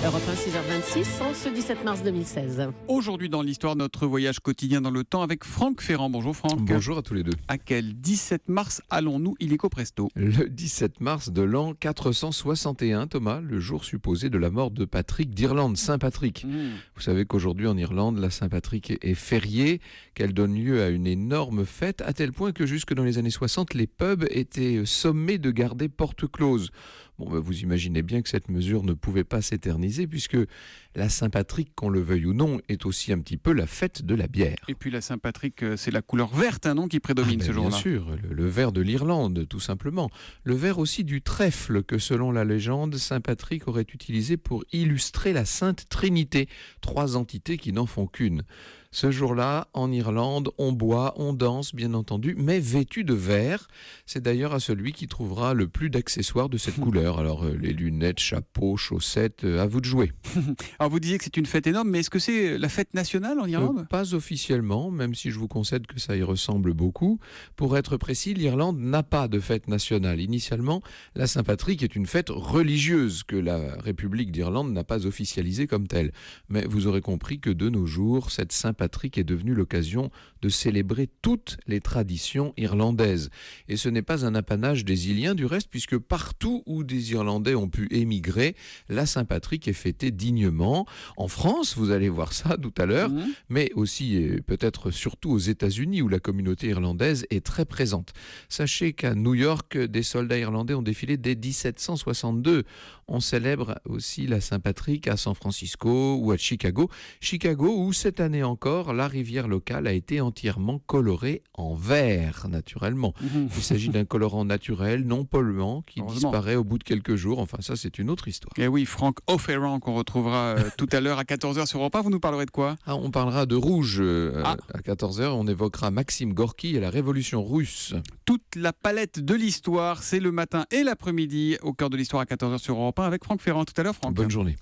Europe 1, 6h26, en ce 17 mars 2016. Aujourd'hui dans l'histoire, notre voyage quotidien dans le temps avec Franck Ferrand. Bonjour Franck. Bonjour à tous les deux. À quel 17 mars allons-nous illico presto? Le 17 mars de l'an 461, Thomas, le jour supposé de la mort de Patrick d'Irlande, Saint Patrick. Vous savez qu'aujourd'hui en Irlande, la Saint-Patrick est fériée, qu'elle donne lieu à une énorme fête, à tel point que jusque dans les années 60, les pubs étaient sommés de garder porte close. Bon, vous imaginez bien que cette mesure ne pouvait pas s'éterniser, puisque la Saint-Patrick, qu'on le veuille ou non, est aussi un petit peu la fête de la bière. Et puis la Saint-Patrick, c'est la couleur verte, non, qui prédomine ce jour-là. Bien sûr, le vert de l'Irlande, tout simplement. Le vert aussi du trèfle que, selon la légende, Saint-Patrick aurait utilisé pour illustrer la Sainte Trinité, 3 entités qui n'en font qu'une. Ce jour-là, en Irlande, on boit, on danse, bien entendu, mais vêtu de vert. C'est d'ailleurs à celui qui trouvera le plus d'accessoires de cette couleur. Alors, les lunettes, chapeaux, chaussettes, à vous de jouer. Alors vous disiez que c'est une fête énorme, mais est-ce que c'est la fête nationale en Irlande? Pas officiellement, même si je vous concède que ça y ressemble beaucoup. Pour être précis, l'Irlande n'a pas de fête nationale. Initialement, la Saint-Patrick est une fête religieuse que la République d'Irlande n'a pas officialisée comme telle. Mais vous aurez compris que de nos jours, cette Saint-Patrick est devenue l'occasion de célébrer toutes les traditions irlandaises. Et ce n'est pas un apanage des Iliens du reste, puisque partout où des Irlandais ont pu émigrer, la Saint-Patrick est fêtée dignement. En France, vous allez voir ça tout à l'heure, mais aussi et peut-être surtout aux États-Unis où la communauté irlandaise est très présente. Sachez qu'à New York, des soldats irlandais ont défilé dès 1762. On célèbre aussi la Saint-Patrick à San Francisco ou à Chicago. Chicago où cette année encore, la rivière locale a été entièrement colorée en vert, naturellement. Il s'agit d'un colorant naturel, non polluant, qui disparaît au bout de quelques jours. Enfin, ça, c'est une autre histoire. Et oui, Franck O'Ferrand, qu'on retrouvera tout à l'heure à 14h sur Europe 1. Vous nous parlerez de quoi? On parlera de rouge à 14h. On évoquera Maxime Gorky et la Révolution russe. Toute la palette de l'histoire, c'est le matin et l'après-midi au cœur de l'histoire à 14h sur Europe 1 avec Franck Ferrand. Tout à l'heure, Franck. Bonne journée.